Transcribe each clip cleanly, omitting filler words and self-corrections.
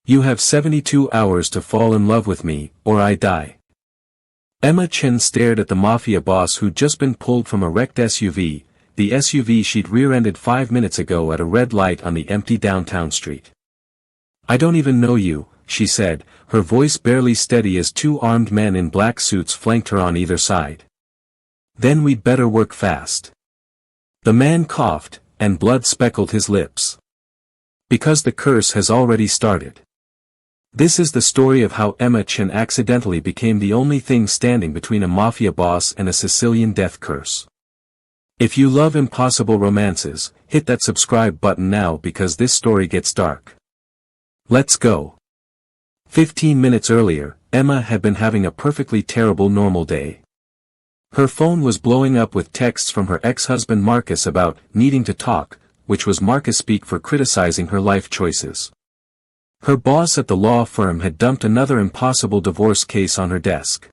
You have 72 hours to fall in love with me, or I die. Chen stared at the mafia boss who'd just been pulled from a wrecked SUV, the SUV she'd rear-ended 5 minutes ago at a red light on the empty downtown street. I don't even know you, she said, her voice barely steady as two armed men in black suits flanked her on either side. Then we'd better work fast. The man coughed, and blood speckled his lips. Because the curse has already started. This is the story of how Chen accidentally became the only thing standing between a mafia boss and a Sicilian death curse. If you love impossible romances, hit that subscribe button now because this story gets dark. Let's go. 15 minutes earlier, Emma had been having a perfectly terrible normal day. Her phone was blowing up with texts from her ex-husband Marcus about needing to talk, which was Marcus speak for criticizing her life choices. Her boss at the law firm had dumped another impossible divorce case on her desk.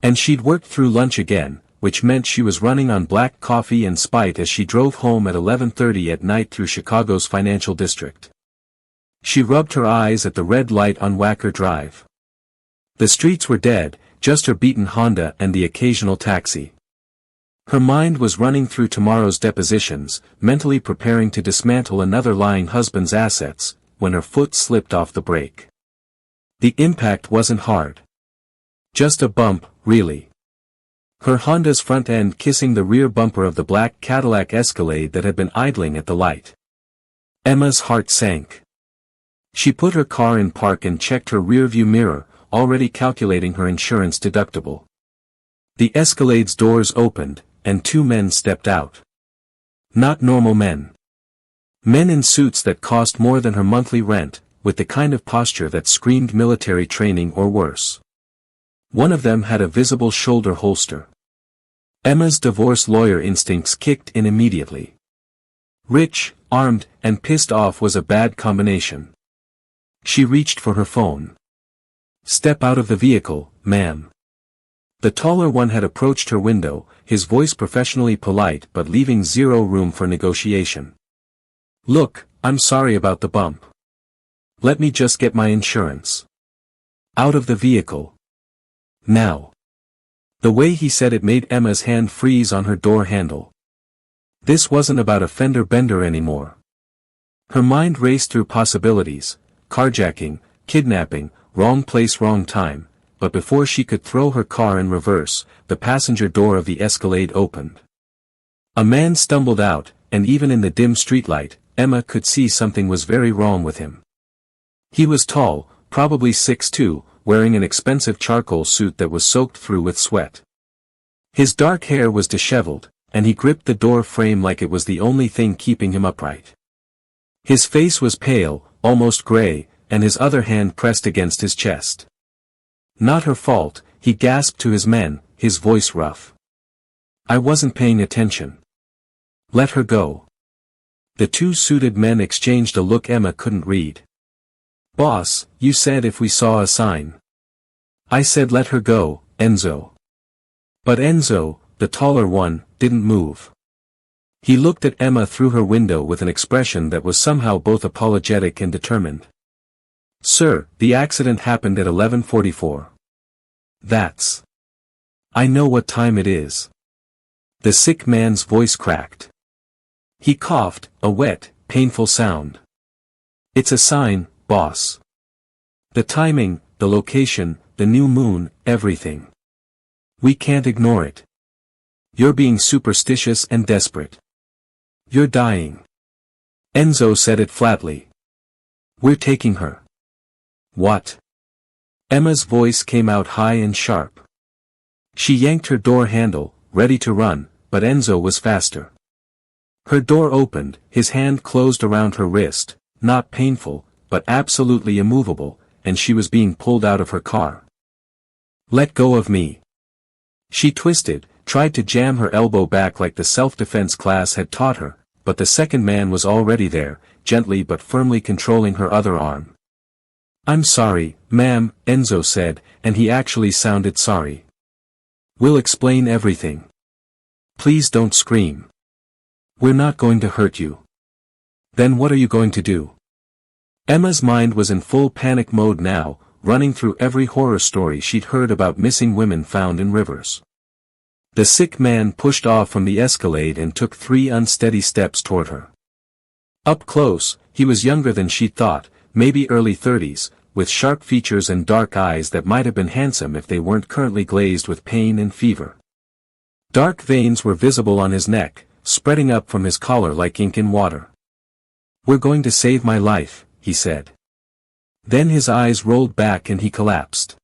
And she'd worked through lunch again, which meant she was running on black coffee and spite as she drove home at 11:30 at night through Chicago's financial district. She rubbed her eyes at the red light on Wacker Drive. The streets were dead, just her beaten Honda and the occasional taxi. Her mind was running through tomorrow's depositions, mentally preparing to dismantle another lying husband's assets, when her foot slipped off the brake. The impact wasn't hard. Just a bump, really. Her Honda's front end kissing the rear bumper of the black Cadillac Escalade that had been idling at the light. Emma's heart sank. She put her car in park and checked her rearview mirror, already calculating her insurance deductible. The Escalade's doors opened, and two men stepped out. Not normal men. Men in suits that cost more than her monthly rent, with the kind of posture that screamed military training or worse. One of them had a visible shoulder holster. Emma's divorce lawyer instincts kicked in immediately. Rich, armed, and pissed off was a bad combination. She reached for her phone. Step out of the vehicle, ma'am. The taller one had approached her window, his voice professionally polite but leaving zero room for negotiation. Look, I'm sorry about the bump. Let me just get my insurance. Out of the vehicle. Now. The way he said it made Emma's hand freeze on her door handle. This wasn't about a fender bender anymore. Her mind raced through possibilities, carjacking, kidnapping, wrong place wrong time, but before she could throw her car in reverse, the passenger door of the Escalade opened. A man stumbled out, and even in the dim streetlight, Emma could see something was very wrong with him. He was tall, probably 6'2", wearing an expensive charcoal suit that was soaked through with sweat. His dark hair was disheveled, and he gripped the door frame like it was the only thing keeping him upright. His face was pale, almost gray, and his other hand pressed against his chest. Not her fault, he gasped to his men, his voice rough. I wasn't paying attention. Let her go. The two suited men exchanged a look Emma couldn't read. Boss, you said if we saw a sign. I said let her go, Enzo. But Enzo, the taller one, didn't move. He looked at Emma through her window with an expression that was somehow both apologetic and determined. Sir, the accident happened at 11:44. That's. I know what time it is. The sick man's voice cracked. He coughed, a wet, painful sound. It's a sign, boss. The timing, the location, the new moon, everything. We can't ignore it. You're being superstitious and desperate. You're dying. Enzo said it flatly. We're taking her. What? Emma's voice came out high and sharp. She yanked her door handle, ready to run, but Enzo was faster. Her door opened, his hand closed around her wrist, not painful, but absolutely immovable, and she was being pulled out of her car. Let go of me. She twisted, tried to jam her elbow back like the self-defense class had taught her, but the second man was already there, gently but firmly controlling her other arm. I'm sorry, ma'am, Enzo said, and he actually sounded sorry. We'll explain everything. Please don't scream. We're not going to hurt you. Then what are you going to do? Emma's mind was in full panic mode now, running through every horror story she'd heard about missing women found in rivers. The sick man pushed off from the escalade and took 3 unsteady steps toward her. Up close, he was younger than she'd thought, maybe early 30s, with sharp features and dark eyes that might have been handsome if they weren't currently glazed with pain and fever. Dark veins were visible on his neck, spreading up from his collar like ink in water. "We're going to save my life," he said. Then his eyes rolled back and he collapsed.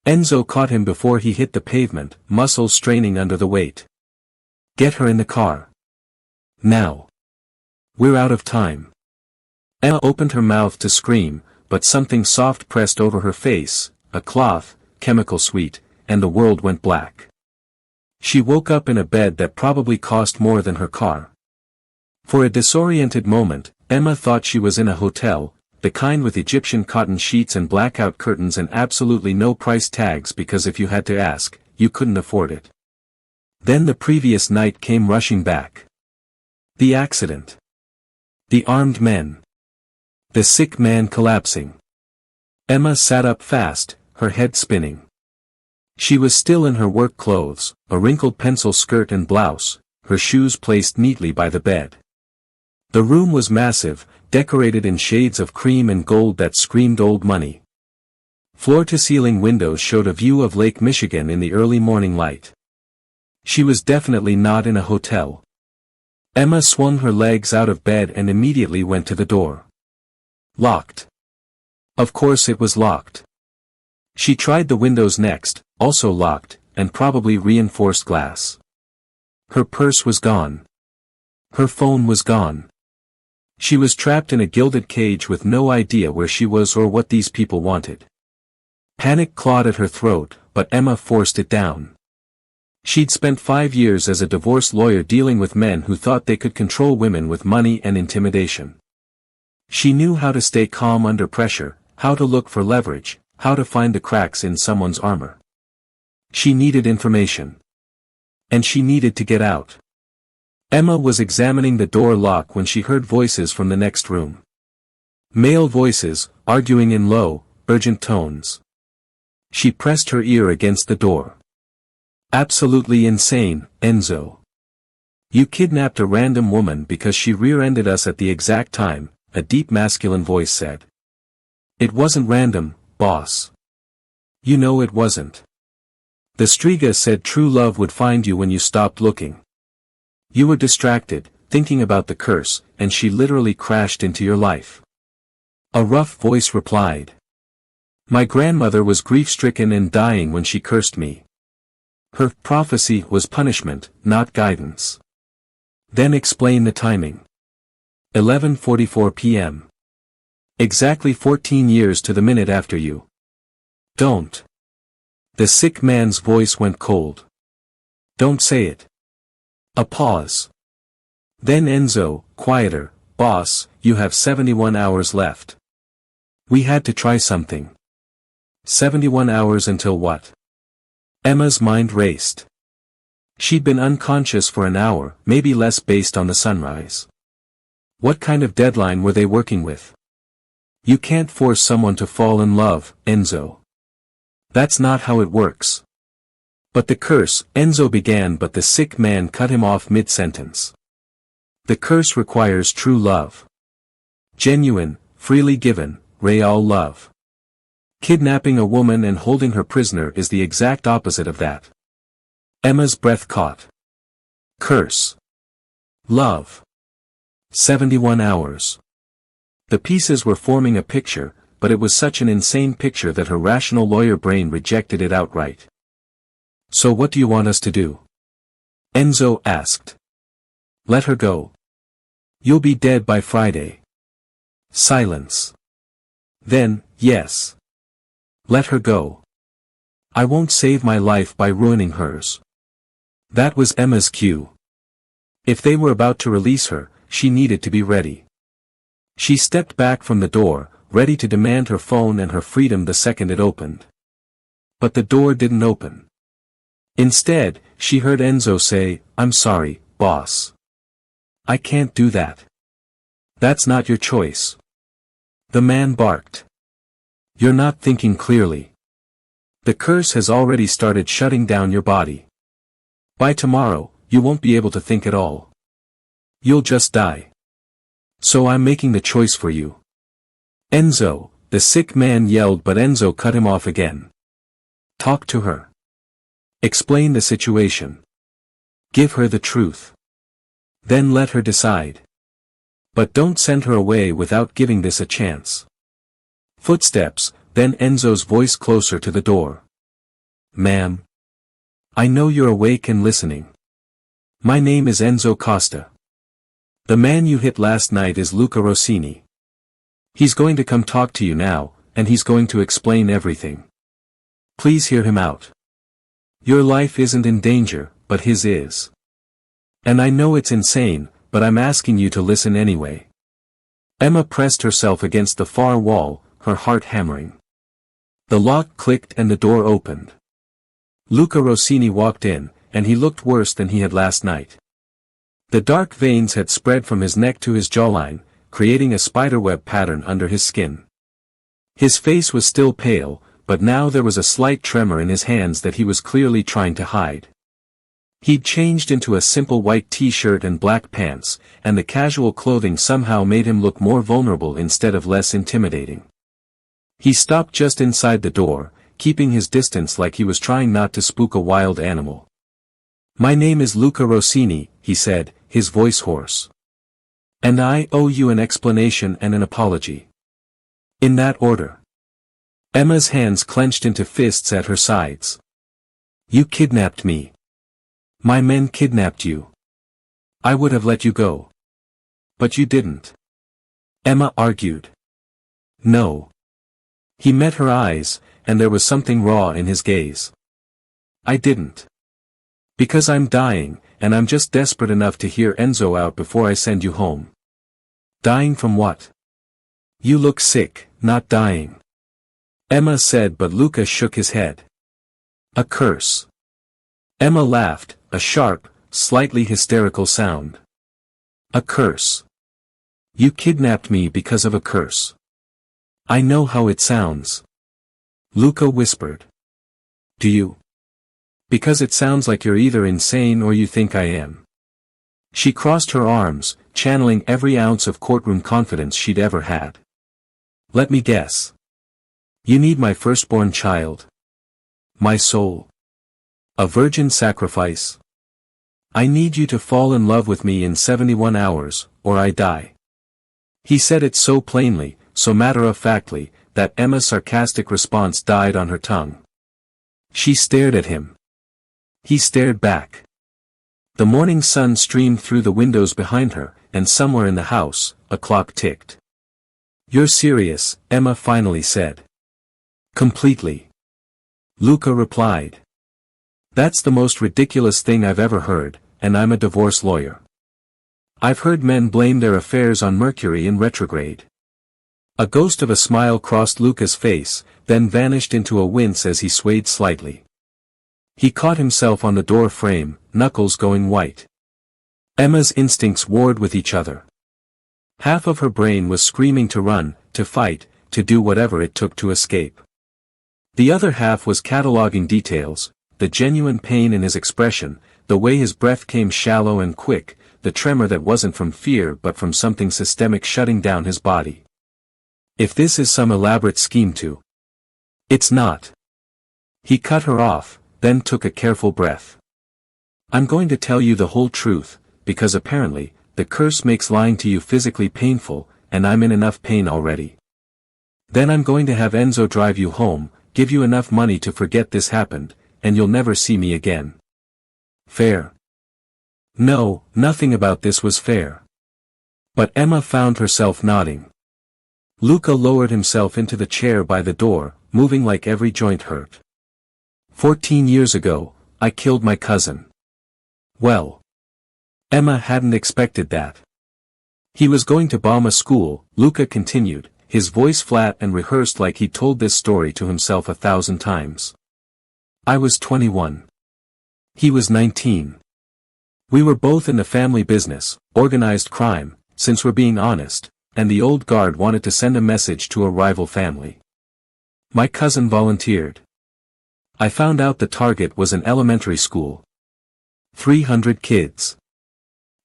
Enzo caught him before he hit the pavement, muscles straining under the weight. "Get her in the car. Now. We're out of time." Emma opened her mouth to scream, but something soft pressed over her face, a cloth, chemical sweet, and the world went black. She woke up in a bed that probably cost more than her car. For a disoriented moment, Emma thought she was in a hotel, the kind with Egyptian cotton sheets and blackout curtains and absolutely no price tags because if you had to ask, you couldn't afford it. Then the previous night came rushing back. The accident. The armed men. The sick man collapsing. Emma sat up fast, her head spinning. She was still in her work clothes, a wrinkled pencil skirt and blouse, her shoes placed neatly by the bed. The room was massive, decorated in shades of cream and gold that screamed old money. Floor-to-ceiling windows showed a view of Lake Michigan in the early morning light. She was definitely not in a hotel. Emma swung her legs out of bed and immediately went to the door. Locked. Of course it was locked. She tried the windows next, also locked, and probably reinforced glass. Her purse was gone. Her phone was gone. She was trapped in a gilded cage with no idea where she was or what these people wanted. Panic clawed at her throat, but Emma forced it down. She'd spent 5 years as a divorce lawyer dealing with men who thought they could control women with money and intimidation. She knew how to stay calm under pressure, how to look for leverage, how to find the cracks in someone's armor. She needed information. And she needed to get out. Emma was examining the door lock when she heard voices from the next room. Male voices, arguing in low, urgent tones. She pressed her ear against the door. "Absolutely insane, Enzo. You kidnapped a random woman because she rear-ended us at the exact time," a deep masculine voice said. "It wasn't random, boss. You know it wasn't. The Striga said true love would find you when you stopped looking. You were distracted, thinking about the curse, and she literally crashed into your life." A rough voice replied. "My grandmother was grief-stricken and dying when she cursed me. Her prophecy was punishment, not guidance." "Then explain the timing." 11:44 p.m. Exactly 14 years to the minute after you. "Don't." The sick man's voice went cold. "Don't say it." A pause. Then Enzo, quieter, "Boss, you have 71 hours left. We had to try something." 71 hours until what? Emma's mind raced. She'd been unconscious for an hour, maybe less based on the sunrise. What kind of deadline were they working with? You can't force someone to fall in love, Enzo. That's not how it works. "But the curse," Enzo began, but the sick man cut him off mid-sentence. "The curse requires true love. Genuine, freely given, real love. Kidnapping a woman and holding her prisoner is the exact opposite of that." Emma's breath caught. Curse. Love. 71 hours. The pieces were forming a picture, but it was such an insane picture that her rational lawyer brain rejected it outright. "So what do you want us to do?" Enzo asked. "Let her go. You'll be dead by Friday." Silence. Then, "Yes. Let her go. I won't save my life by ruining hers." That was Emma's cue. If they were about to release her, she needed to be ready. She stepped back from the door, ready to demand her phone and her freedom the second it opened. But the door didn't open. Instead, she heard Enzo say, "I'm sorry, boss. I can't do that. That's not your choice." The man barked. You're not thinking clearly. The curse has already started shutting down your body. By tomorrow, you won't be able to think at all. You'll just die. So I'm making the choice for you. Enzo, the sick man yelled, but Enzo cut him off again. Talk to her. Explain the situation. Give her the truth. Then let her decide. But don't send her away without giving this a chance. Footsteps, then Enzo's voice closer to the door. Ma'am. I know you're awake and listening. My name is Enzo Costa. The man you hit last night is Luca Rossini. He's going to come talk to you now, and he's going to explain everything. Please hear him out. Your life isn't in danger, but his is. And I know it's insane, but I'm asking you to listen anyway. Emma pressed herself against the far wall, her heart hammering. The lock clicked and the door opened. Luca Rossini walked in, and he looked worse than he had last night. The dark veins had spread from his neck to his jawline, creating a spiderweb pattern under his skin. His face was still pale, but now there was a slight tremor in his hands that he was clearly trying to hide. He'd changed into a simple white t-shirt and black pants, and the casual clothing somehow made him look more vulnerable instead of less intimidating. He stopped just inside the door, keeping his distance like he was trying not to spook a wild animal. My name is Luca Rossini, he said, his voice hoarse. And I owe you an explanation and an apology. In that order. Emma's hands clenched into fists at her sides. You kidnapped me. My men kidnapped you. I would have let you go. But you didn't. Emma argued. No. He met her eyes, and there was something raw in his gaze. I didn't. Because I'm dying, and I'm just desperate enough to hear Enzo out before I send you home. Dying from what? You look sick, not dying. Emma said, but Luca shook his head. A curse. Emma laughed, a sharp, slightly hysterical sound. A curse. You kidnapped me because of a curse. I know how it sounds. Luca whispered. Do you? Because it sounds like you're either insane or you think I am. She crossed her arms, channeling every ounce of courtroom confidence she'd ever had. Let me guess. You need my firstborn child. My soul. A virgin sacrifice. I need you to fall in love with me in 71 hours, or I die. He said it so plainly, so matter-of-factly, that Emma's sarcastic response died on her tongue. She stared at him. He stared back. The morning sun streamed through the windows behind her, and somewhere in the house, a clock ticked. You're serious, Emma finally said. Completely. Luca replied. That's the most ridiculous thing I've ever heard, and I'm a divorce lawyer. I've heard men blame their affairs on Mercury in retrograde. A ghost of a smile crossed Luca's face, then vanished into a wince as he swayed slightly. He caught himself on the door frame, knuckles going white. Emma's instincts warred with each other. Half of her brain was screaming to run, to fight, to do whatever it took to escape. The other half was cataloging details, the genuine pain in his expression, the way his breath came shallow and quick, the tremor that wasn't from fear but from something systemic shutting down his body. If this is some elaborate scheme to... It's not. He cut her off, then took a careful breath. I'm going to tell you the whole truth, because apparently, the curse makes lying to you physically painful, and I'm in enough pain already. Then I'm going to have Enzo drive you home, give you enough money to forget this happened, and you'll never see me again. Fair? No, nothing about this was fair. But Emma found herself nodding. Luca lowered himself into the chair by the door, moving like every joint hurt. 14 years ago, I killed my cousin. Well. Emma hadn't expected that. He was going to bomb a school, Luca continued, his voice flat and rehearsed like he'd told this story to himself 1,000 times. I was 21. He was 19. We were both in the family business, organized crime, since we're being honest, and the old guard wanted to send a message to a rival family. My cousin volunteered. I found out the target was an elementary school. 300 kids.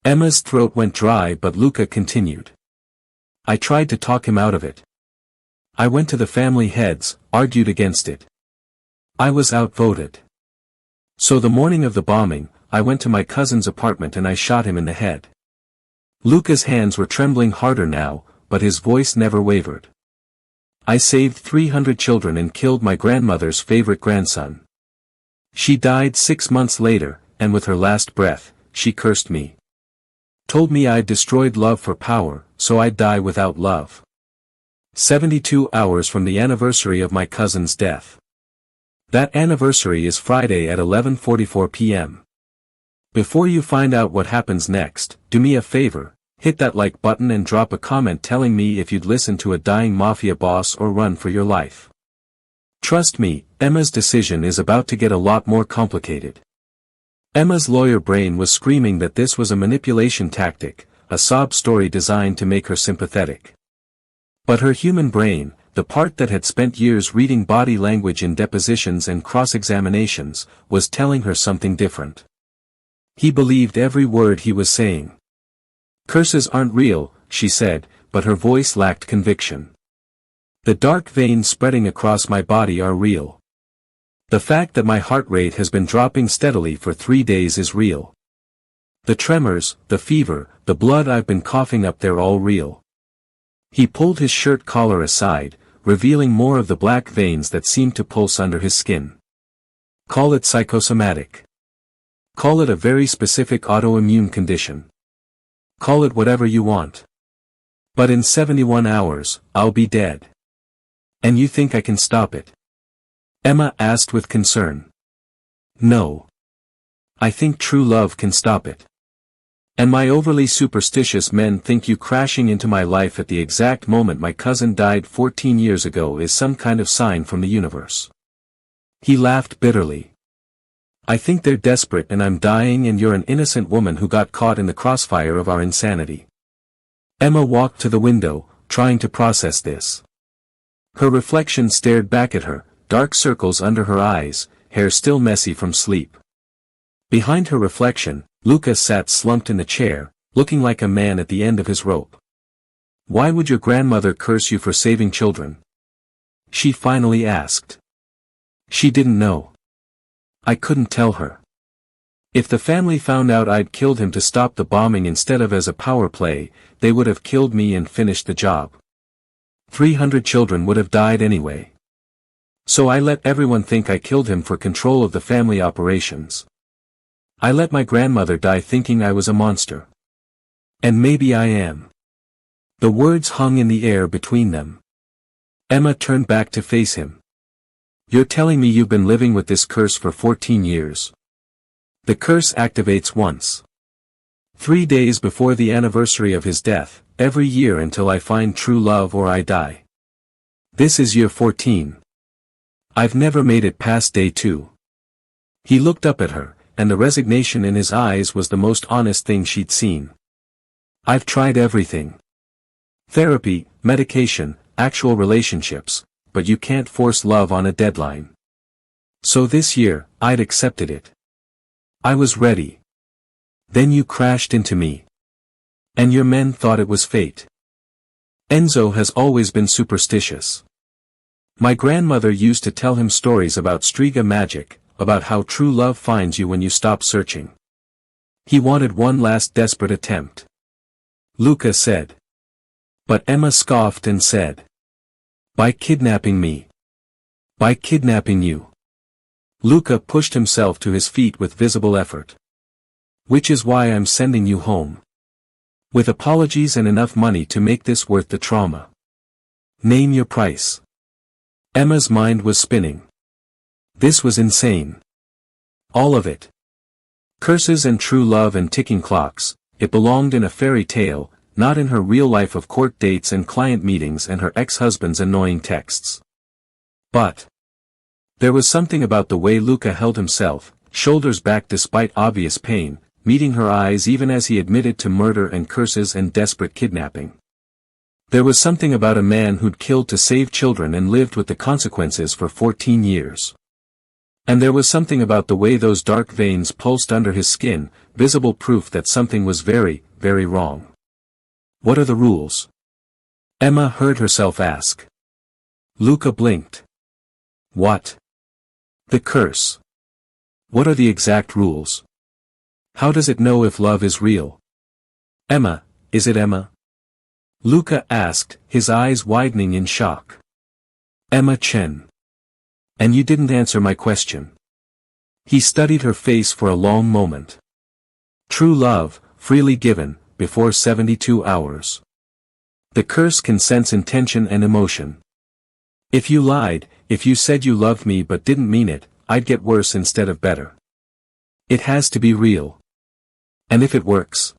Emma's throat went dry, but Luca continued. I tried to talk him out of it. I went to the family heads, argued against it. I was outvoted. So the morning of the bombing, I went to my cousin's apartment and I shot him in the head. Luca's hands were trembling harder now, but his voice never wavered. I saved 300 children and killed my grandmother's favorite grandson. She died 6 months later, and with her last breath, she cursed me. Told me I'd destroyed love for power, so I'd die without love. 72 hours from the anniversary of my cousin's death. That anniversary is Friday at 11:44 p.m. Before you find out what happens next, do me a favor, hit that like button and drop a comment telling me if you'd listen to a dying mafia boss or run for your life. Trust me, Emma's decision is about to get a lot more complicated. Emma's lawyer brain was screaming that this was a manipulation tactic, a sob story designed to make her sympathetic. But her human brain, the part that had spent years reading body language in depositions and cross-examinations, was telling her something different. He believed every word he was saying. Curses aren't real, she said, but her voice lacked conviction. The dark veins spreading across my body are real. The fact that my heart rate has been dropping steadily for 3 days is real. The tremors, the fever, the blood I've been coughing up, they're all real. He pulled his shirt collar aside, revealing more of the black veins that seemed to pulse under his skin. Call it psychosomatic. Call it a very specific autoimmune condition. Call it whatever you want. But in 71 hours, I'll be dead. And you think I can stop it? Emma asked with concern. No. I think true love can stop it. And my overly superstitious men think you crashing into my life at the exact moment my cousin died 14 years ago is some kind of sign from the universe. He laughed bitterly. I think they're desperate and I'm dying and you're an innocent woman who got caught in the crossfire of our insanity. Emma walked to the window, trying to process this. Her reflection stared back at her, dark circles under her eyes, hair still messy from sleep. Behind her reflection, Luca sat slumped in a chair, looking like a man at the end of his rope. Why would your grandmother curse you for saving children? She finally asked. She didn't know. I couldn't tell her. If the family found out I'd killed him to stop the bombing instead of as a power play, they would have killed me and finished the job. 300 children would have died anyway. So I let everyone think I killed him for control of the family operations. I let my grandmother die thinking I was a monster. And maybe I am. The words hung in the air between them. Emma turned back to face him. You're telling me you've been living with this curse for 14 years. The curse activates once. 3 days before the anniversary of his death, every year until I find true love or I die. This is year 14. I've never made it past day 2. He looked up at her, and the resignation in his eyes was the most honest thing she'd seen. I've tried everything. Therapy, medication, actual relationships, but you can't force love on a deadline. So this year, I'd accepted it. I was ready. Then you crashed into me. And your men thought it was fate. Enzo has always been superstitious. My grandmother used to tell him stories about Striga magic, about how true love finds you when you stop searching. He wanted one last desperate attempt. Luca said. But Emma scoffed and said. By kidnapping me. By kidnapping you. Luca pushed himself to his feet with visible effort. Which is why I'm sending you home. With apologies and enough money to make this worth the trauma. Name your price. Emma's mind was spinning. This was insane. All of it. Curses and true love and ticking clocks, it belonged in a fairy tale, not in her real life of court dates and client meetings and her ex-husband's annoying texts. But there was something about the way Luca held himself, shoulders back despite obvious pain, meeting her eyes even as he admitted to murder and curses and desperate kidnapping. There was something about a man who'd killed to save children and lived with the consequences for 14 years. And there was something about the way those dark veins pulsed under his skin, visible proof that something was very, very wrong. What are the rules? Emma heard herself ask. Luca blinked. What? The curse. What are the exact rules? How does it know if love is real? Emma, is it Emma? Luca asked, his eyes widening in shock. Emma Chen. And you didn't answer my question. He studied her face for a long moment. True love, freely given, before 72 hours. The curse can sense intention and emotion. If you lied, if you said you loved me but didn't mean it, I'd get worse instead of better. It has to be real. And if it works?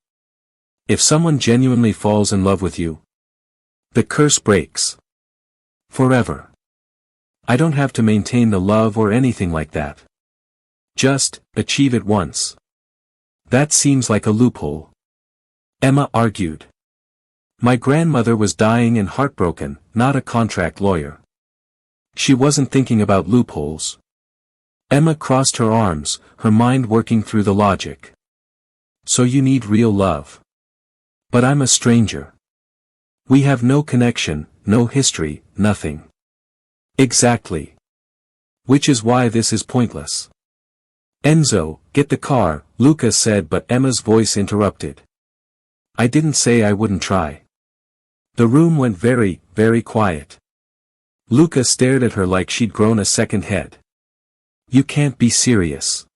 If someone genuinely falls in love with you, the curse breaks. Forever. I don't have to maintain the love or anything like that. Just, achieve it once. That seems like a loophole. Emma argued. My grandmother was dying and heartbroken, not a contract lawyer. She wasn't thinking about loopholes. Emma crossed her arms, her mind working through the logic. So you need real love. But I'm a stranger. We have no connection, no history, nothing. Exactly. Which is why this is pointless. Enzo, get the car, Luca said, but Emma's voice interrupted. I didn't say I wouldn't try. The room went very, very quiet. Luca stared at her like she'd grown a second head. You can't be serious.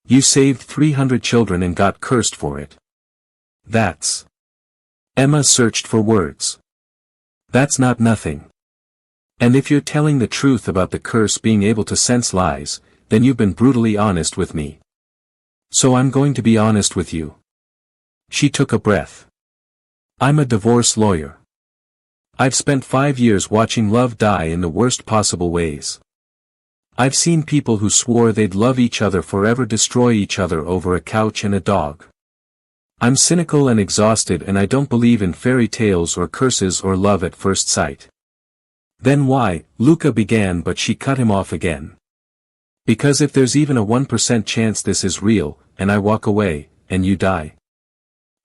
You saved 300 children and got cursed for it. That's... Emma searched for words. That's not nothing. And if you're telling the truth about the curse being able to sense lies, then you've been brutally honest with me. So I'm going to be honest with you. She took a breath. I'm a divorce lawyer. I've spent 5 years watching love die in the worst possible ways. I've seen people who swore they'd love each other forever destroy each other over a couch and a dog. I'm cynical and exhausted, and I don't believe in fairy tales or curses or love at first sight. Then why, Luca began, but she cut him off again. Because if there's even a 1% chance this is real, and I walk away, and you die,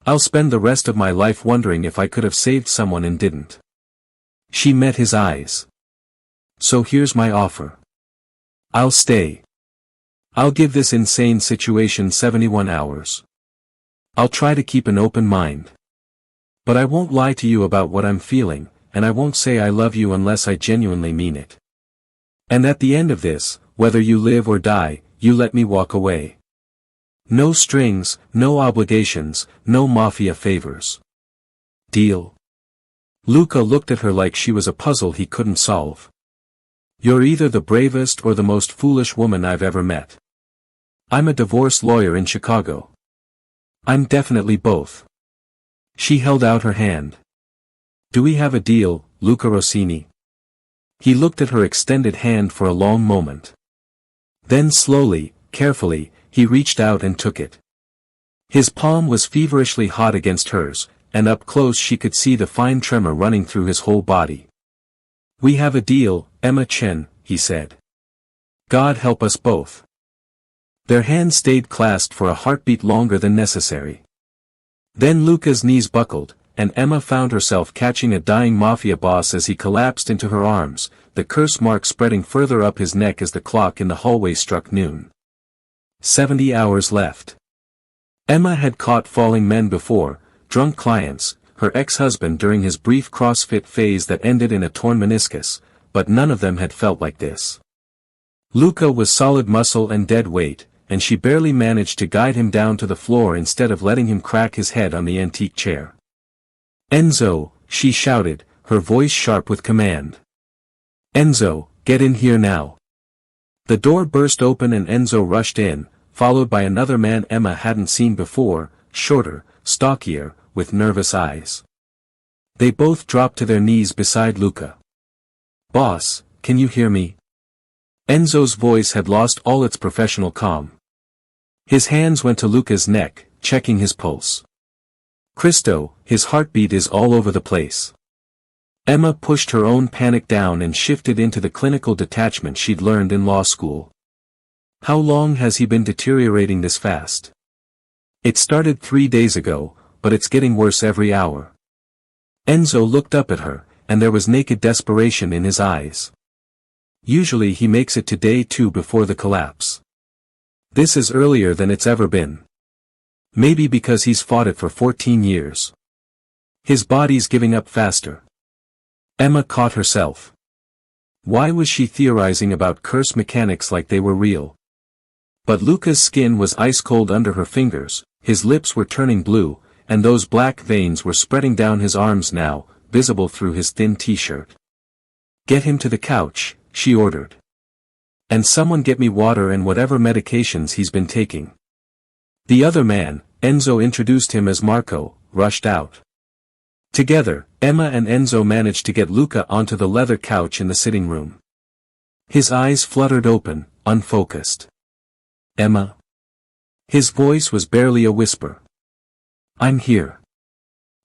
I'll spend the rest of my life wondering if I could have saved someone and didn't. She met his eyes. So here's my offer. I'll stay. I'll give this insane situation 71 hours. I'll try to keep an open mind. But I won't lie to you about what I'm feeling, and I won't say I love you unless I genuinely mean it. And at the end of this, whether you live or die, you let me walk away. No strings, no obligations, no mafia favors. Deal? Luca looked at her like she was a puzzle he couldn't solve. You're either the bravest or the most foolish woman I've ever met. I'm a divorce lawyer in Chicago. I'm definitely both. She held out her hand. Do we have a deal, Luca Rossini? He looked at her extended hand for a long moment. Then slowly, carefully, he reached out and took it. His palm was feverishly hot against hers, and up close she could see the fine tremor running through his whole body. We have a deal, Emma Chen, he said. God help us both. Their hands stayed clasped for a heartbeat longer than necessary. Then Luca's knees buckled, and Emma found herself catching a dying mafia boss as he collapsed into her arms, the curse mark spreading further up his neck as the clock in the hallway struck noon. 70 hours left. Emma had caught falling men before, drunk clients, her ex-husband during his brief CrossFit phase that ended in a torn meniscus, but none of them had felt like this. Luca was solid muscle and dead weight, and she barely managed to guide him down to the floor instead of letting him crack his head on the antique chair. Enzo, she shouted, her voice sharp with command. Enzo, get in here now. The door burst open and Enzo rushed in, followed by another man Emma hadn't seen before, shorter, stockier, with nervous eyes. They both dropped to their knees beside Luca. Boss, can you hear me? Enzo's voice had lost all its professional calm. His hands went to Luca's neck, checking his pulse. Cristo, his heartbeat is all over the place. Emma pushed her own panic down and shifted into the clinical detachment she'd learned in law school. How long has he been deteriorating this fast? It started 3 days ago, but it's getting worse every hour. Enzo looked up at her, and there was naked desperation in his eyes. Usually he makes it to day 2 before the collapse. This is earlier than it's ever been. Maybe because he's fought it for 14 years. His body's giving up faster. Emma caught herself. Why was she theorizing about curse mechanics like they were real? But Luca's skin was ice-cold under her fingers, his lips were turning blue, and those black veins were spreading down his arms now, visible through his thin t-shirt. "Get him to the couch," she ordered. "And someone get me water and whatever medications he's been taking." The other man, Enzo introduced him as Marco, rushed out. Together, Emma and Enzo managed to get Luca onto the leather couch in the sitting room. His eyes fluttered open, unfocused. "Emma?" His voice was barely a whisper. "I'm here.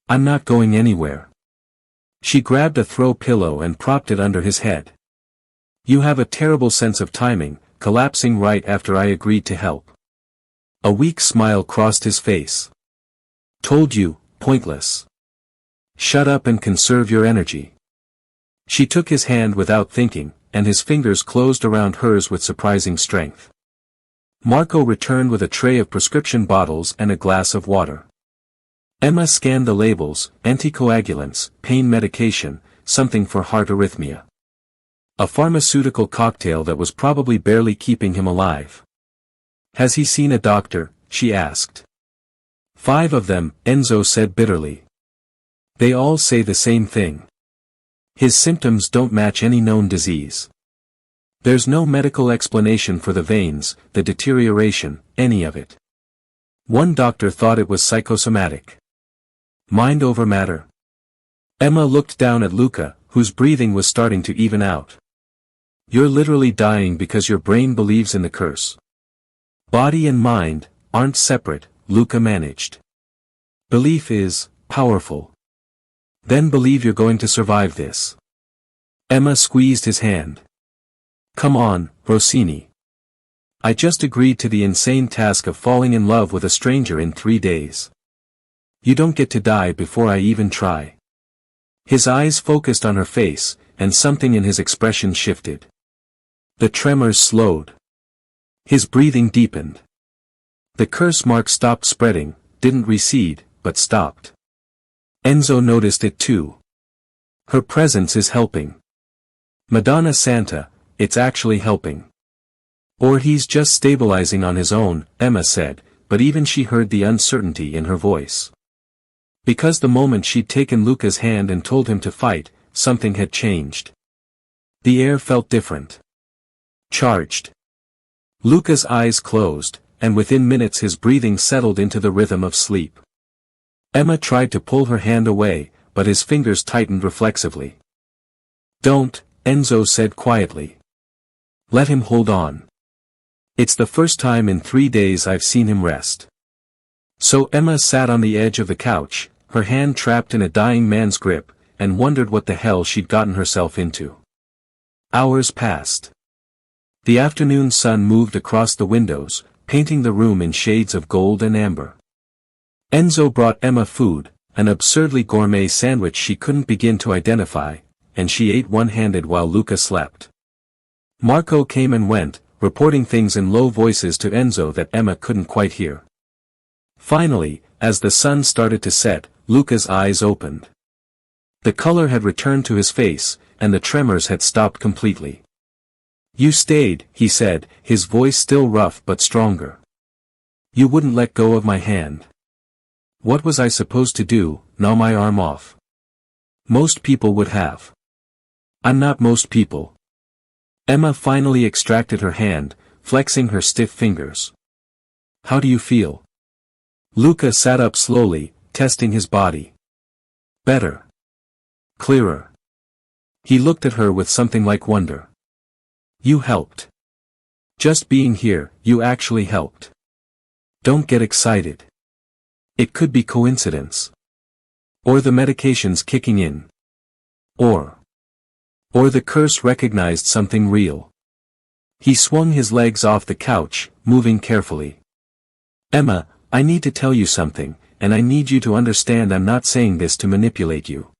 I'm not going anywhere." She grabbed a throw pillow and propped it under his head. "You have a terrible sense of timing, collapsing right after I agreed to help." A weak smile crossed his face. "Told you, pointless. Shut up and conserve your energy." She took his hand without thinking, and his fingers closed around hers with surprising strength. Marco returned with a tray of prescription bottles and a glass of water. Emma scanned the labels: anticoagulants, pain medication, something for heart arrhythmia. A pharmaceutical cocktail that was probably barely keeping him alive. "Has he seen a doctor?" she asked. "5 of them," Enzo said bitterly. "They all say the same thing. His symptoms don't match any known disease. There's no medical explanation for the veins, the deterioration, any of it. One doctor thought it was psychosomatic. Mind over matter." Emma looked down at Luca, whose breathing was starting to even out. "You're literally dying because your brain believes in the curse." "Body and mind aren't separate," Luca managed. "Belief is powerful. Then believe you're going to survive this." Emma squeezed his hand. "Come on, Rossini. I just agreed to the insane task of falling in love with a stranger in 3 days. You don't get to die before I even try." His eyes focused on her face, and something in his expression shifted. The tremors slowed. His breathing deepened. The curse mark stopped spreading, didn't recede, but stopped. Enzo noticed it too. Her presence is helping. Madonna Santa, it's actually helping. "Or he's just stabilizing on his own," Emma said, but even she heard the uncertainty in her voice. Because the moment she'd taken Luca's hand and told him to fight, something had changed. The air felt different. Charged. Luca's eyes closed, and within minutes his breathing settled into the rhythm of sleep. Emma tried to pull her hand away, but his fingers tightened reflexively. "Don't," Enzo said quietly. "Let him hold on. It's the first time in 3 days I've seen him rest." So Emma sat on the edge of the couch, her hand trapped in a dying man's grip, and wondered what the hell she'd gotten herself into. Hours passed. The afternoon sun moved across the windows, painting the room in shades of gold and amber. Enzo brought Emma food, an absurdly gourmet sandwich she couldn't begin to identify, and she ate one-handed while Luca slept. Marco came and went, reporting things in low voices to Enzo that Emma couldn't quite hear. Finally, as the sun started to set, Luca's eyes opened. The color had returned to his face, and the tremors had stopped completely. "You stayed," he said, his voice still rough but stronger. "You wouldn't let go of my hand. What was I supposed to do, gnaw my arm off? Most people would have. I'm not most people." Emma finally extracted her hand, flexing her stiff fingers. "How do you feel?" Luca sat up slowly, testing his body. "Better. Clearer." He looked at her with something like wonder. "You helped. Just being here, you actually helped. Don't get excited. It could be coincidence. Or the medication's kicking in." Or the curse recognized something real. He swung his legs off the couch, moving carefully. Emma, I need to tell you something, and I need you to understand I'm not saying this to manipulate you.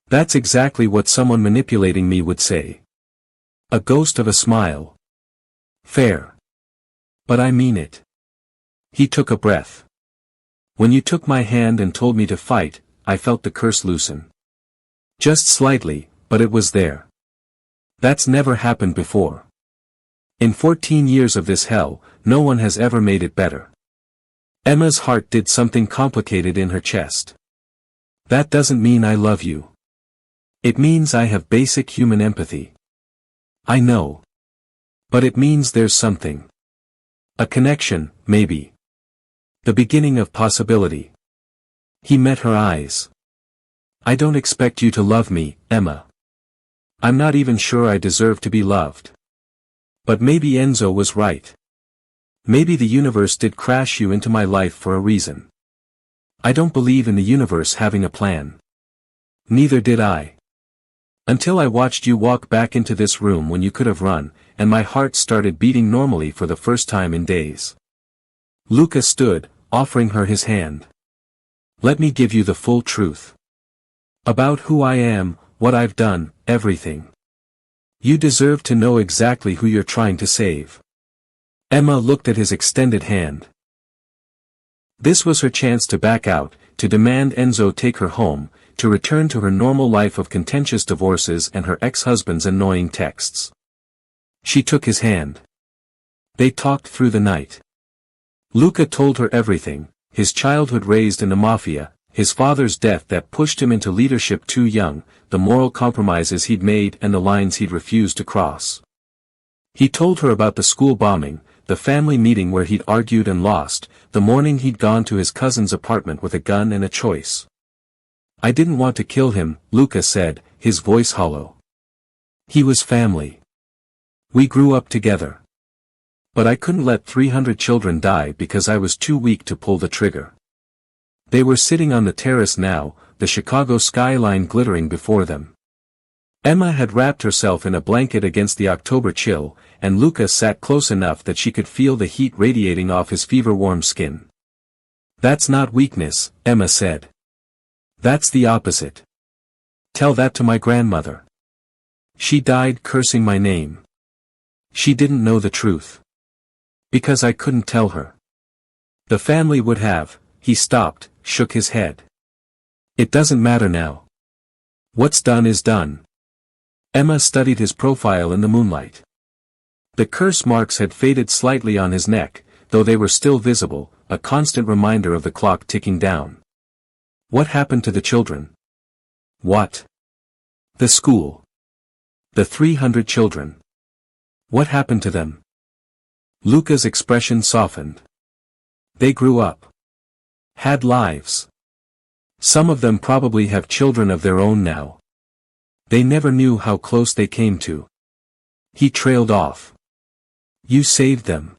That's exactly what someone manipulating me would say. A ghost of a smile. Fair. But I mean it. He took a breath. When you took my hand and told me to fight, I felt the curse loosen. Just slightly, but it was there. That's never happened before. In 14 years of this hell, no one has ever made it better. Emma's heart did something complicated in her chest. That doesn't mean I love you. It means I have basic human empathy. I know. But it means there's something. A connection, maybe. The beginning of possibility. He met her eyes. I don't expect you to love me, Emma. I'm not even sure I deserve to be loved. But maybe Enzo was right. Maybe the universe did crash you into my life for a reason. I don't believe in the universe having a plan. Neither did I. Until I watched you walk back into this room when you could have run, and my heart started beating normally for the first time in days. Luca stood, offering her his hand. Let me give you the full truth. About who I am, what I've done, everything. You deserve to know exactly who you're trying to save. Emma looked at his extended hand. This was her chance to back out, to demand Enzo take her home, to return to her normal life of contentious divorces and her ex-husband's annoying texts. She took his hand. They talked through the night. Luca told her everything, his childhood raised in the mafia, his father's death that pushed him into leadership too young, the moral compromises he'd made and the lines he'd refused to cross. He told her about the school bombing, the family meeting where he'd argued and lost, the morning he'd gone to his cousin's apartment with a gun and a choice. I didn't want to kill him, Luca said, his voice hollow. He was family. We grew up together. But I couldn't let 300 children die because I was too weak to pull the trigger. They were sitting on the terrace now, the Chicago skyline glittering before them. Emma had wrapped herself in a blanket against the October chill, and Luca sat close enough that she could feel the heat radiating off his fever-warm skin. That's not weakness, Emma said. That's the opposite. Tell that to my grandmother. She died cursing my name. She didn't know the truth. Because I couldn't tell her. The family would have. He stopped, shook his head. It doesn't matter now. What's done is done. Emma studied his profile in the moonlight. The curse marks had faded slightly on his neck, though they were still visible, a constant reminder of the clock ticking down. What happened to the children? What? The school. The 300 children. What happened to them? Luca's expression softened. They grew up. Had lives. Some of them probably have children of their own now. They never knew how close they came to. He trailed off. You saved them.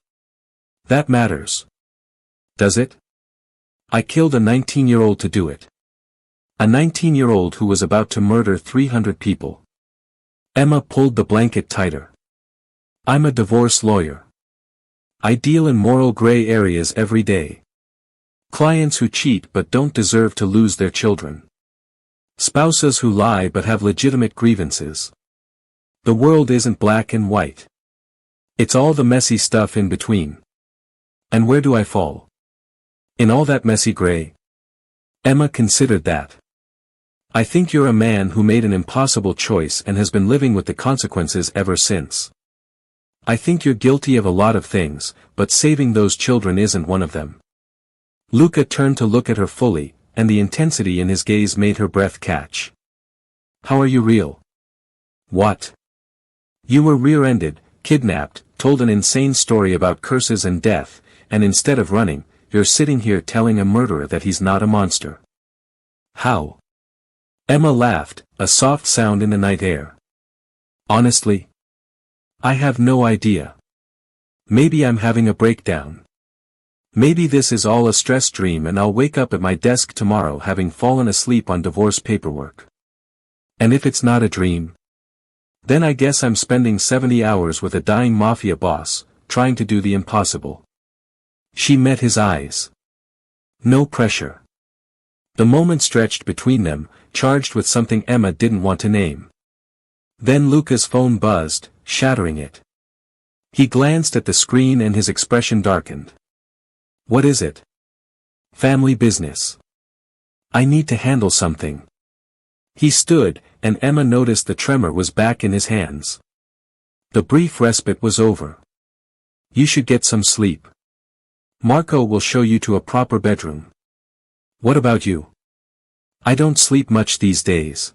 That matters. Does it? I killed a 19-year-old to do it. A 19-year-old who was about to murder 300 people. Emma pulled the blanket tighter. I'm a divorce lawyer. I deal in moral gray areas every day. Clients who cheat but don't deserve to lose their children. Spouses who lie but have legitimate grievances. The world isn't black and white. It's all the messy stuff in between. And where do I fall? In all that messy gray? Emma considered that. I think you're a man who made an impossible choice and has been living with the consequences ever since. I think you're guilty of a lot of things, but saving those children isn't one of them. Luca turned to look at her fully, and the intensity in his gaze made her breath catch. How are you real? What? You were rear-ended, kidnapped, told an insane story about curses and death, and instead of running, you're sitting here telling a murderer that he's not a monster. How? Emma laughed, a soft sound in the night air. Honestly? I have no idea. Maybe I'm having a breakdown. Maybe this is all a stress dream and I'll wake up at my desk tomorrow having fallen asleep on divorce paperwork. And if it's not a dream? Then I guess I'm spending 70 hours with a dying mafia boss, trying to do the impossible. She met his eyes. No pressure. The moment stretched between them, charged with something Emma didn't want to name. Then Luca's phone buzzed, shattering it. He glanced at the screen and his expression darkened. What is it? Family business. I need to handle something. He stood, and Emma noticed the tremor was back in his hands. The brief respite was over. You should get some sleep. Marco will show you to a proper bedroom. What about you? I don't sleep much these days.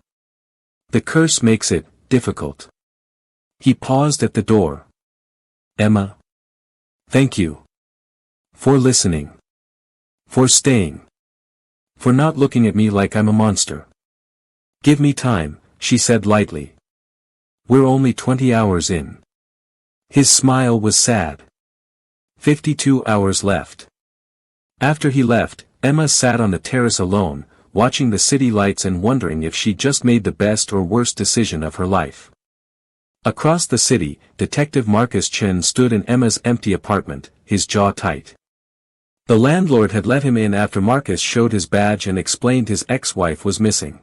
The curse makes it difficult. He paused at the door. Emma. Thank you. For listening. For staying. For not looking at me like I'm a monster. Give me time, she said lightly. We're only 20 hours in. His smile was sad. 52 hours left. After he left, Emma sat on the terrace alone, watching the city lights and wondering if she just made the best or worst decision of her life. Across the city, Detective Marcus Chen stood in Emma's empty apartment, his jaw tight. The landlord had let him in after Marcus showed his badge and explained his ex-wife was missing.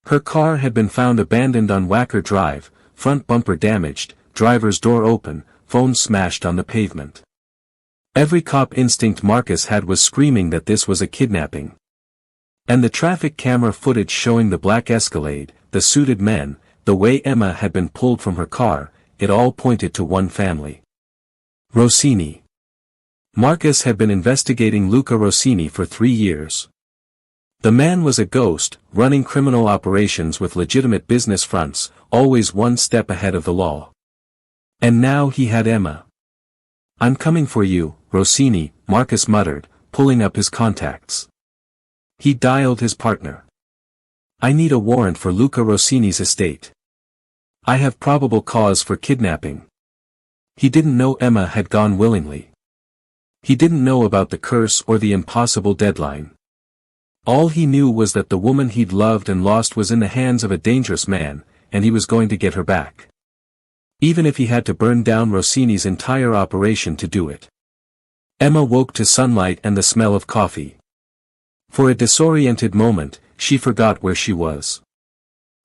Her car had been found abandoned on Wacker Drive, front bumper damaged, driver's door open, phone smashed on the pavement. Every cop instinct Marcus had was screaming that this was a kidnapping. And the traffic camera footage showing the black Escalade, the suited men, the way Emma had been pulled from her car, it all pointed to one family. Rossini. Marcus had been investigating Luca Rossini for 3 years. The man was a ghost, running criminal operations with legitimate business fronts, always one step ahead of the law. And now he had Emma. I'm coming for you, Rossini, Marcus muttered, pulling up his contacts. He dialed his partner. I need a warrant for Luca Rossini's estate. I have probable cause for kidnapping. He didn't know Emma had gone willingly. He didn't know about the curse or the impossible deadline. All he knew was that the woman he'd loved and lost was in the hands of a dangerous man, and he was going to get her back. Even if he had to burn down Rossini's entire operation to do it. Emma woke to sunlight and the smell of coffee. For a disoriented moment, she forgot where she was.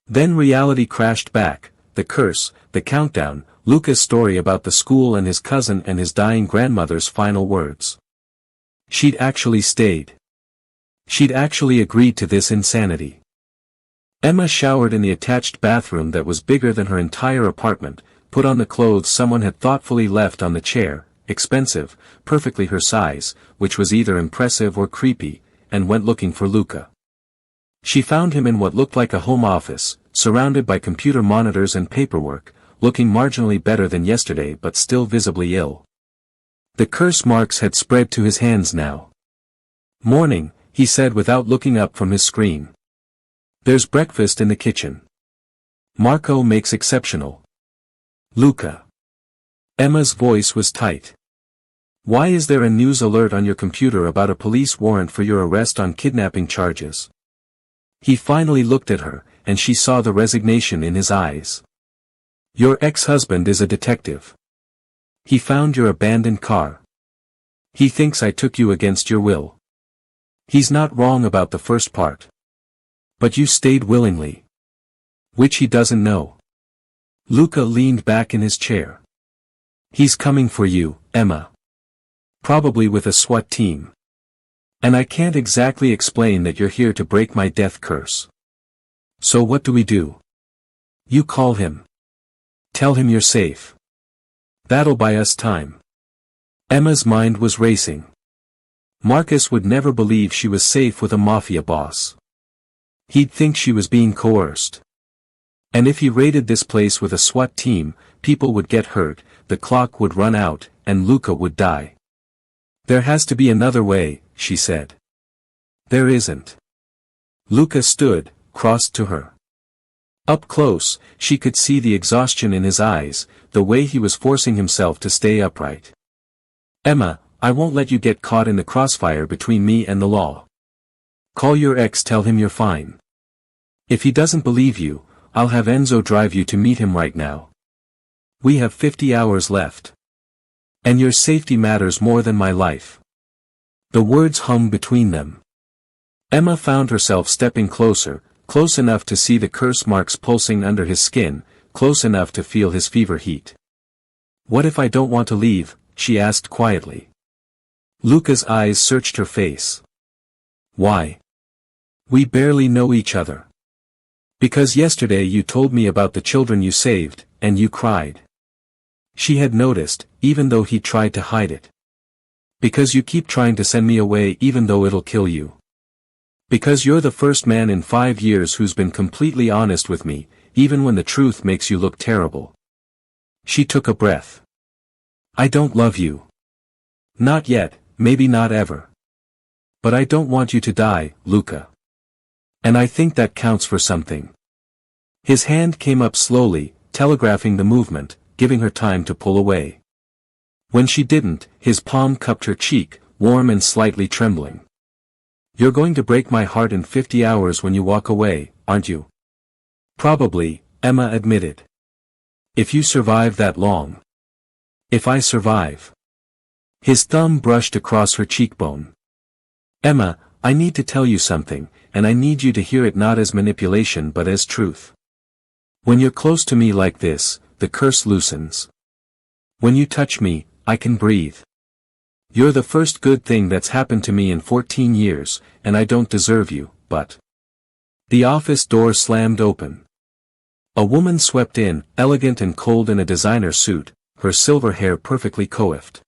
Then reality crashed back, the curse, the countdown, Luca's story about the school and his cousin and his dying grandmother's final words. She'd actually stayed. She'd actually agreed to this insanity. Emma showered in the attached bathroom that was bigger than her entire apartment, put on the clothes someone had thoughtfully left on the chair, expensive, perfectly her size, which was either impressive or creepy, and went looking for Luca. She found him in what looked like a home office, surrounded by computer monitors and paperwork, looking marginally better than yesterday but still visibly ill. The curse marks had spread to his hands now. Morning, he said without looking up from his screen. There's breakfast in the kitchen. Marco makes exceptional. Luca. Emma's voice was tight. Why is there a news alert on your computer about a police warrant for your arrest on kidnapping charges? He finally looked at her, and she saw the resignation in his eyes. Your ex-husband is a detective. He found your abandoned car. He thinks I took you against your will. He's not wrong about the first part. But you stayed willingly. Which he doesn't know. Luca leaned back in his chair. He's coming for you, Emma. Probably with a SWAT team. And I can't exactly explain that you're here to break my death curse. So what do we do? You call him. Tell him you're safe. That'll buy us time. Emma's mind was racing. Marcus would never believe she was safe with a mafia boss. He'd think she was being coerced. And if he raided this place with a SWAT team, people would get hurt, the clock would run out, and Luca would die. There has to be another way, she said. There isn't. Luca stood, crossed to her. Up close, she could see the exhaustion in his eyes, the way he was forcing himself to stay upright. Emma, I won't let you get caught in the crossfire between me and the law. Call your ex, tell him you're fine. If he doesn't believe you, I'll have Enzo drive you to meet him right now. We have 50 hours left. And your safety matters more than my life. The words hung between them. Emma found herself stepping closer, close enough to see the curse marks pulsing under his skin, close enough to feel his fever heat. What if I don't want to leave? She asked quietly. Luca's eyes searched her face. Why? We barely know each other. Because yesterday you told me about the children you saved, and you cried. She had noticed, even though he tried to hide it. Because you keep trying to send me away even though it'll kill you. Because you're the first man in 5 years who's been completely honest with me, even when the truth makes you look terrible. She took a breath. I don't love you. Not yet, maybe not ever. But I don't want you to die, Luca. And I think that counts for something. His hand came up slowly, telegraphing the movement, giving her time to pull away. When she didn't, his palm cupped her cheek, warm and slightly trembling. You're going to break my heart in 50 hours when you walk away, aren't you? Probably, Emma admitted. If you survive that long. If I survive. His thumb brushed across her cheekbone. Emma, I need to tell you something, and I need you to hear it not as manipulation but as truth. When you're close to me like this, the curse loosens. When you touch me, I can breathe. You're the first good thing that's happened to me in 14 years, and I don't deserve you, but... The office door slammed open. A woman swept in, elegant and cold in a designer suit, her silver hair perfectly coiffed.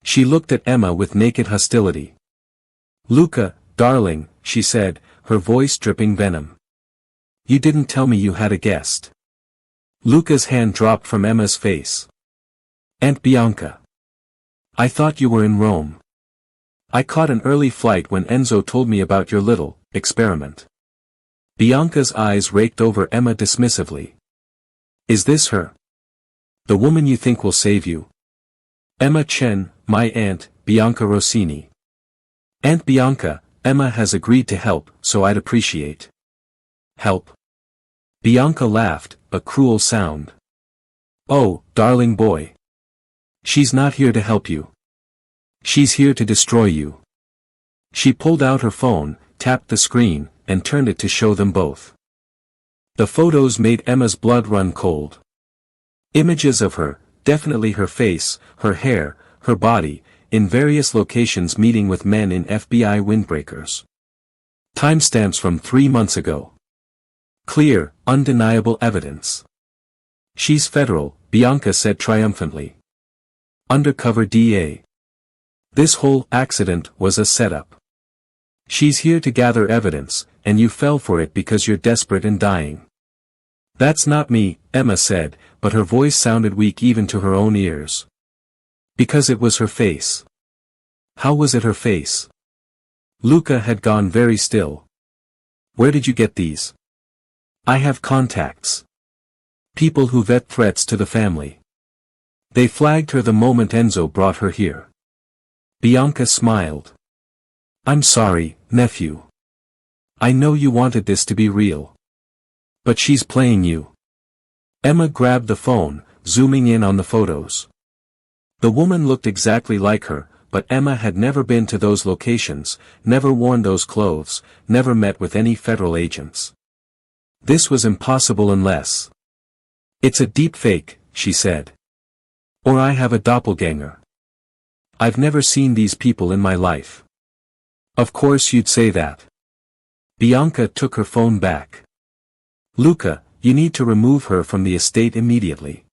She looked at Emma with naked hostility. Luca, darling, she said, her voice dripping venom. You didn't tell me you had a guest. Luca's hand dropped from Emma's face. Aunt Bianca. I thought you were in Rome. I caught an early flight when Enzo told me about your little experiment. Bianca's eyes raked over Emma dismissively. Is this her? The woman you think will save you? Emma Chen, my aunt, Bianca Rossini. Aunt Bianca, Emma has agreed to help, so I'd appreciate. Help? Bianca laughed, a cruel sound. Oh, darling boy. She's not here to help you. She's here to destroy you. She pulled out her phone, tapped the screen, and turned it to show them both. The photos made Emma's blood run cold. Images of her, definitely her face, her hair, her body, in various locations meeting with men in FBI windbreakers. Timestamps from 3 months ago. Clear, undeniable evidence. She's federal, Bianca said triumphantly. Undercover DA. This whole accident was a setup. She's here to gather evidence, and you fell for it because you're desperate and dying. That's not me, Emma said, but her voice sounded weak even to her own ears. Because it was her face. How was it her face? Luca had gone very still. Where did you get these? I have contacts. People who vet threats to the family. They flagged her the moment Enzo brought her here. Bianca smiled. I'm sorry, nephew. I know you wanted this to be real. But she's playing you. Emma grabbed the phone, zooming in on the photos. The woman looked exactly like her, but Emma had never been to those locations, never worn those clothes, never met with any federal agents. This was impossible unless... It's a deep fake, she said. Or I have a doppelganger. I've never seen these people in my life. Of course you'd say that. Bianca took her phone back. Luca, you need to remove her from the estate immediately.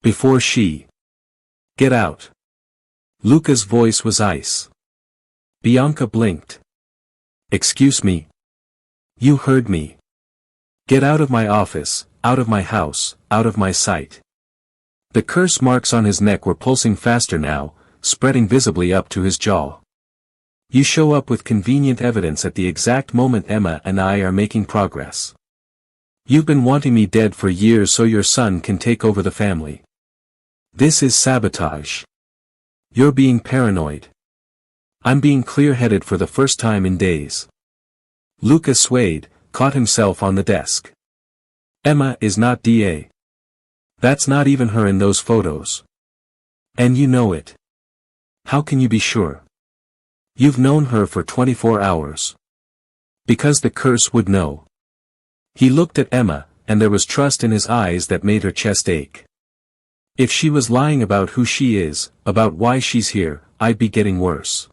Before she... Get out. Luca's voice was ice. Bianca blinked. Excuse me. You heard me. Get out of my office, out of my house, out of my sight. The curse marks on his neck were pulsing faster now, spreading visibly up to his jaw. You show up with convenient evidence at the exact moment Emma and I are making progress. You've been wanting me dead for years so your son can take over the family. This is sabotage. You're being paranoid. I'm being clear-headed for the first time in days. Luca swayed, caught himself on the desk. Emma is not DA. That's not even her in those photos. And you know it. How can you be sure? You've known her for 24 hours. Because the curse would know. He looked at Emma, and there was trust in his eyes that made her chest ache. If she was lying about who she is, about why she's here, I'd be getting worse.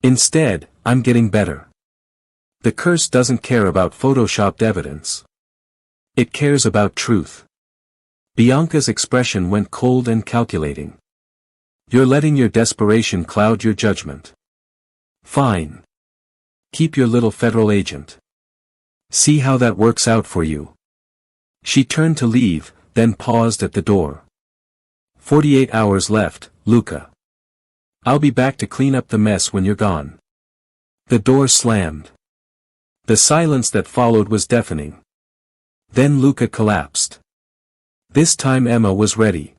Instead, I'm getting better. The curse doesn't care about photoshopped evidence. It cares about truth. Bianca's expression went cold and calculating. You're letting your desperation cloud your judgment. Fine. Keep your little federal agent. See how that works out for you. She turned to leave, then paused at the door. 48 hours left, Luca. I'll be back to clean up the mess when you're gone. The door slammed. The silence that followed was deafening. Then Luca collapsed. This time Emma was ready.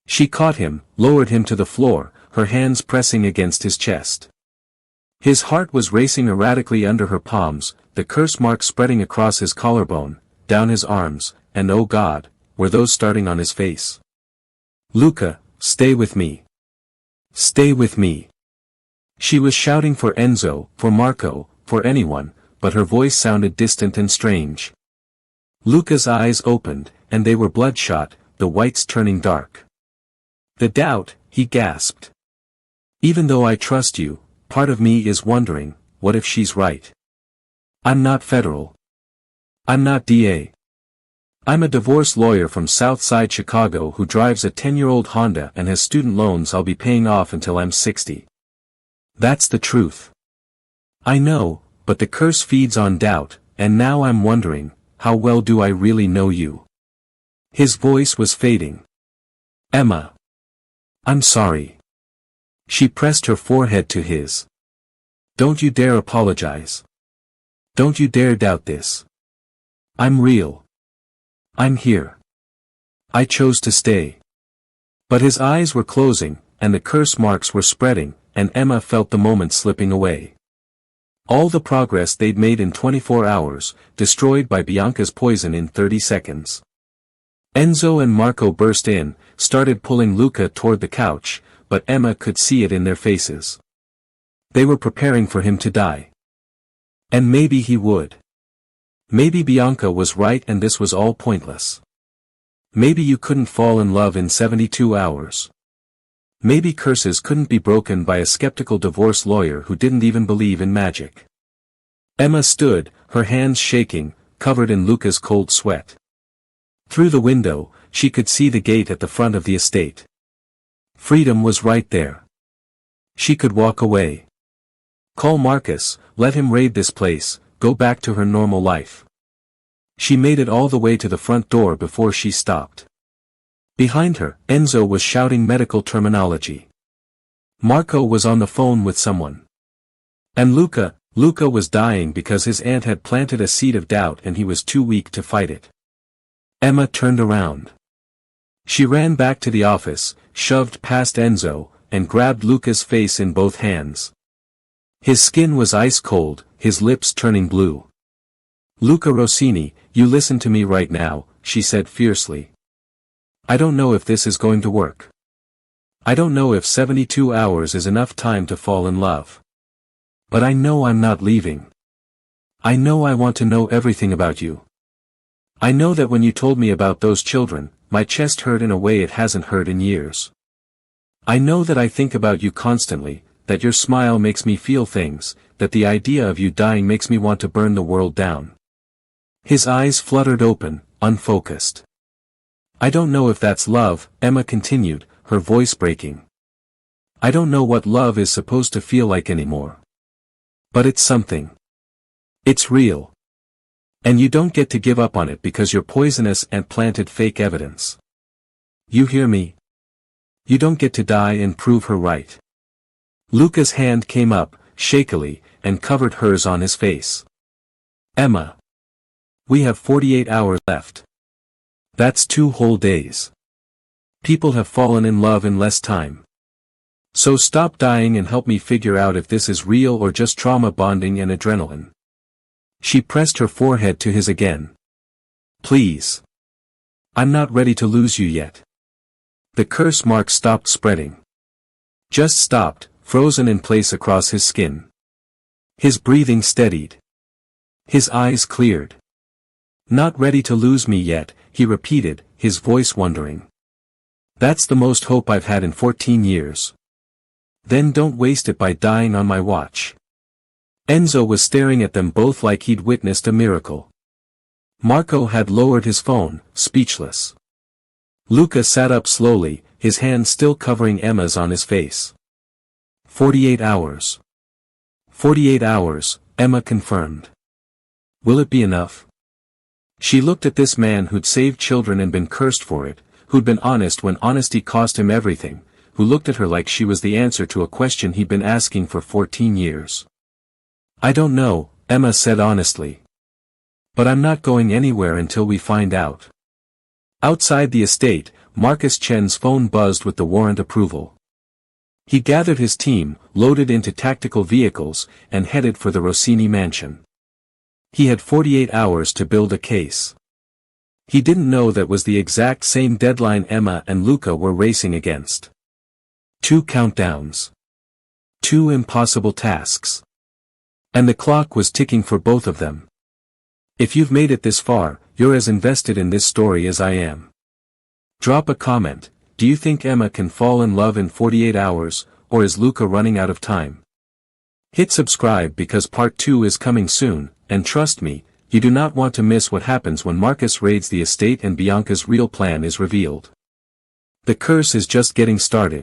She caught him, lowered him to the floor, her hands pressing against his chest. His heart was racing erratically under her palms, the curse marks spreading across his collarbone, down his arms, and oh God, were those starting on his face. Luca, stay with me. Stay with me. She was shouting for Enzo, for Marco, for anyone, but her voice sounded distant and strange. Luca's eyes opened, and they were bloodshot, the whites turning dark. The doubt, he gasped. Even though I trust you, part of me is wondering, what if she's right? I'm not federal. I'm not DA. I'm a divorce lawyer from Southside Chicago who drives a 10-year-old Honda and has student loans I'll be paying off until I'm 60. That's the truth. I know, but the curse feeds on doubt, and now I'm wondering, how well do I really know you? His voice was fading. Emma. I'm sorry. She pressed her forehead to his. Don't you dare apologize. Don't you dare doubt this. I'm real. I'm here. I chose to stay. But his eyes were closing, and the curse marks were spreading, and Emma felt the moment slipping away. All the progress they'd made in 24 hours, destroyed by Bianca's poison in 30 seconds. Enzo and Marco burst in, started pulling Luca toward the couch, but Emma could see it in their faces. They were preparing for him to die. And maybe he would. Maybe Bianca was right and this was all pointless. Maybe you couldn't fall in love in 72 hours. Maybe curses couldn't be broken by a skeptical divorce lawyer who didn't even believe in magic. Emma stood, her hands shaking, covered in Luca's cold sweat. Through the window, she could see the gate at the front of the estate. Freedom was right there. She could walk away. Call Marcus, let him raid this place, go back to her normal life. She made it all the way to the front door before she stopped. Behind her, Enzo was shouting medical terminology. Marco was on the phone with someone. And Luca was dying because his aunt had planted a seed of doubt and he was too weak to fight it. Emma turned around. She ran back to the office, shoved past Enzo, and grabbed Luca's face in both hands. His skin was ice cold, his lips turning blue. Luca Rossini, you listen to me right now, she said fiercely. I don't know if this is going to work. I don't know if 72 hours is enough time to fall in love. But I know I'm not leaving. I know I want to know everything about you. I know that when you told me about those children, my chest hurt in a way it hasn't hurt in years. I know that I think about you constantly, that your smile makes me feel things, that the idea of you dying makes me want to burn the world down. His eyes fluttered open, unfocused. I don't know if that's love, Emma continued, her voice breaking. I don't know what love is supposed to feel like anymore. But it's something. It's real. And you don't get to give up on it because you're poisonous and planted fake evidence. You hear me? You don't get to die and prove her right. Luca's hand came up, shakily, and covered hers on his face. Emma. We have 48 hours left. That's 2 whole days. People have fallen in love in less time. So stop dying and help me figure out if this is real or just trauma bonding and adrenaline. She pressed her forehead to his again. Please. I'm not ready to lose you yet. The curse mark stopped spreading. Just stopped, frozen in place across his skin. His breathing steadied. His eyes cleared. Not ready to lose me yet, he repeated, his voice wondering. That's the most hope I've had in 14 years. Then don't waste it by dying on my watch. Enzo was staring at them both like he'd witnessed a miracle. Marco had lowered his phone, speechless. Luca sat up slowly, his hand still covering Emma's on his face. 48 hours. 48 hours, Emma confirmed. Will it be enough? She looked at this man who'd saved children and been cursed for it, who'd been honest when honesty cost him everything, who looked at her like she was the answer to a question he'd been asking for 14 years. I don't know, Emma said honestly. But I'm not going anywhere until we find out. Outside the estate, Marcus Chen's phone buzzed with the warrant approval. He gathered his team, loaded into tactical vehicles, and headed for the Rossini mansion. He had 48 hours to build a case. He didn't know that was the exact same deadline Emma and Luca were racing against. 2 countdowns. 2 impossible tasks. And the clock was ticking for both of them. If you've made it this far, you're as invested in this story as I am. Drop a comment. Do you think Emma can fall in love in 48 hours, or is Luca running out of time? Hit subscribe because part 2 is coming soon, and trust me, you do not want to miss what happens when Marcus raids the estate and Bianca's real plan is revealed. The curse is just getting started.